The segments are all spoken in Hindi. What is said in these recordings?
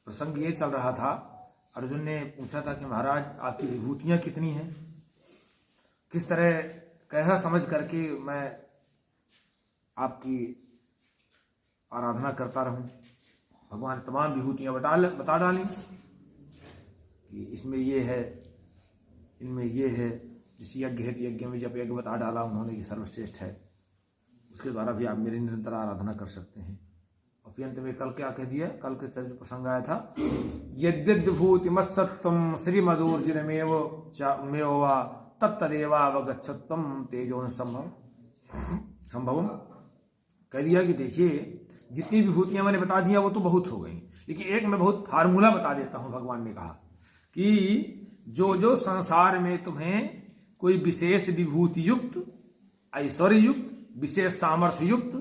प्रसंग ये चल रहा था, अर्जुन ने पूछा था कि महाराज आपकी विभूतियां कितनी हैं, किस तरह कैसा समझ करके मैं आपकी आराधना करता रहूं। भगवान ने तमाम विभूतियां बता डाली कि इसमें ये है, इनमें ये है। जिस यज्ञ है यज्ञ में जब यज्ञ बता डाला उन्होंने कि सर्वश्रेष्ठ है, उसके द्वारा भी आप मेरी निरंतर आराधना कर सकते हैं। और फिर अंत में कल क्या कह दिया, कल के जो प्रसंग आया था, यद्यद्भूति मत्सत्वम श्रीमदूर्जिनमेव मेवा तत्तदेवावगच्छत्वम तेजोन संभवम। कह दिया कि देखिए जितनी विभूतियां मैंने बता दिया वो तो बहुत हो गई, लेकिन एक मैं बहुत फार्मूला बता देता हूं। भगवान ने कहा कि जो जो संसार में तुम्हें कोई विशेष विभूति युक्त, ऐश्वर्य युक्त, विशेष सामर्थ्य युक्त,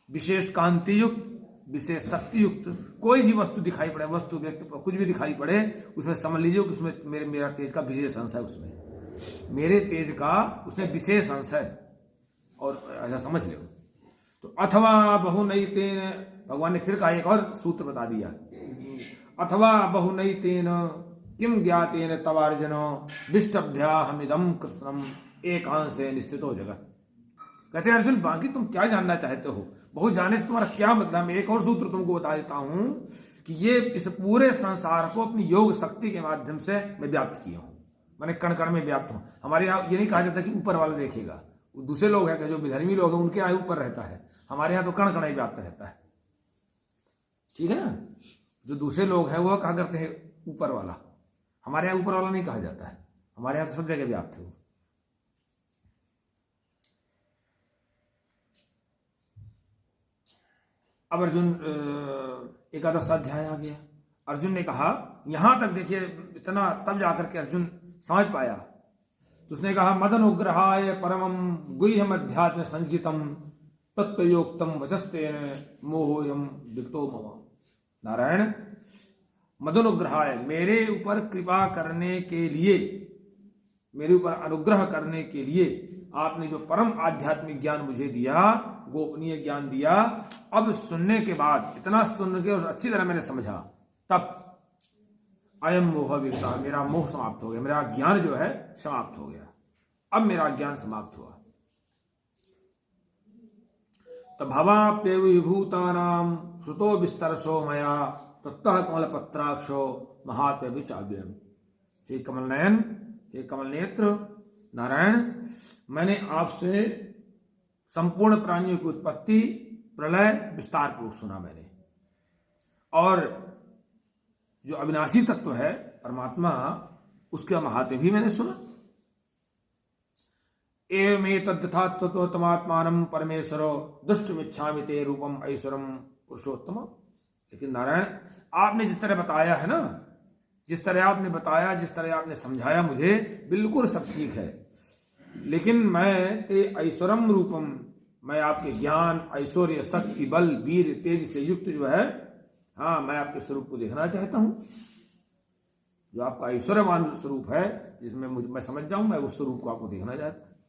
विशेष कांति युक्त, विशेष शक्ति युक्त कोई भी वस्तु दिखाई पड़े, वस्तु व्यक्ति कुछ भी दिखाई पड़े, उसमें समझ लीजिए कि उसमें मेरा तेज का विशेष अंश है, उसमें मेरे तेज का उसमें विशेष अंश है, और ऐसा समझ लो। तो अथवा बहुनैतेन, भगवान ने फिर कहा, एक और सूत्र बता दिया, अथवा बहुनैतेन किम ज्ञातेन तवार्जुन विष्टभ्याहमिदं कृष्णम एकांशे निस्थितो जगत। कहते हैं अर्जुन बाकी तुम क्या जानना चाहते हो, बहुत जाने से तुम्हारा क्या मतलब। मैं एक और सूत्र तुमको बता देता हूं कि ये इस पूरे संसार को अपनी योग शक्ति के माध्यम से मैं व्याप्त किया हूं, मैंने कण कण में व्याप्त हूं। हमारे यहाँ ये नहीं कहा जाता कि ऊपर वाला देखेगा, दूसरे लोग हैं जो विधर्मी लोग हैं उनके यहाँ ऊपर रहता है, हमारे यहाँ तो कण कण ही व्याप्त रहता है, ठीक है ना। जो दूसरे लोग हैं वो कहा करते हैं ऊपर वाला, हमारे यहाँ ऊपर वाला नहीं कहा जाता है, हमारे यहाँ तो सब जगह व्याप्त है। अब अर्जुन 11वां अध्याय आ गया। अर्जुन ने कहा यहां तक देखिए इतना, तब जाकर के अर्जुन समझ पाया। तो उसने कहा मदन उग्रहाय परमम गुह्यम अध्यात्म संगीतम तत्वयोक्तम वचस्तेन मोहोयम विक्तो मम। नारायण, मदन उग्रहाय, मेरे ऊपर कृपा करने के लिए, मेरे ऊपर अनुग्रह करने के लिए आपने जो परम आध्यात्मिक ज्ञान मुझे दिया, गोपनीय ज्ञान दिया, अब सुनने के बाद, इतना सुन के और अच्छी तरह मैंने समझा, तब अयम मोह विगता, मेरा मोह समाप्त हो गया, मेरा ज्ञान जो है समाप्त हो गया, अब मेरा ज्ञान समाप्त हुआ। तो भवाप्य विभूतानाम श्रुतो विस्तरसो मया तत्तः कमल पत्राक्षो महात्म्य विचाव्यम। हे कमल नयन, हे कमल नेत्र, नारायण, मैंने आपसे संपूर्ण प्राणियों की उत्पत्ति, प्रलय विस्तार पूर्वक सुना मैंने, और जो अविनाशी तत्व है परमात्मा, उसका महात्म्य भी मैंने सुना। एवमेतद्यथा तत्वतमात्मानं परमेश्वरो दुष्टमिच्छामि ते रूपम ऐश्वरम पुरुषोत्तम। लेकिन नारायण, आपने जिस तरह बताया है ना, जिस तरह आपने बताया, जिस तरह आपने समझाया मुझे, बिल्कुल सब ठीक है, लेकिन मैं ते ऐश्वरम रूपम, मैं आपके ज्ञान, ऐश्वर्य, शक्ति, बल, वीर, तेज से युक्त जो है, हाँ, मैं आपके स्वरूप को देखना चाहता हूं, जो आपका ऐश्वर्यवान स्वरूप है, जिसमें मैं समझ जाऊं, मैं उस स्वरूप को आपको देखना चाहता हूं।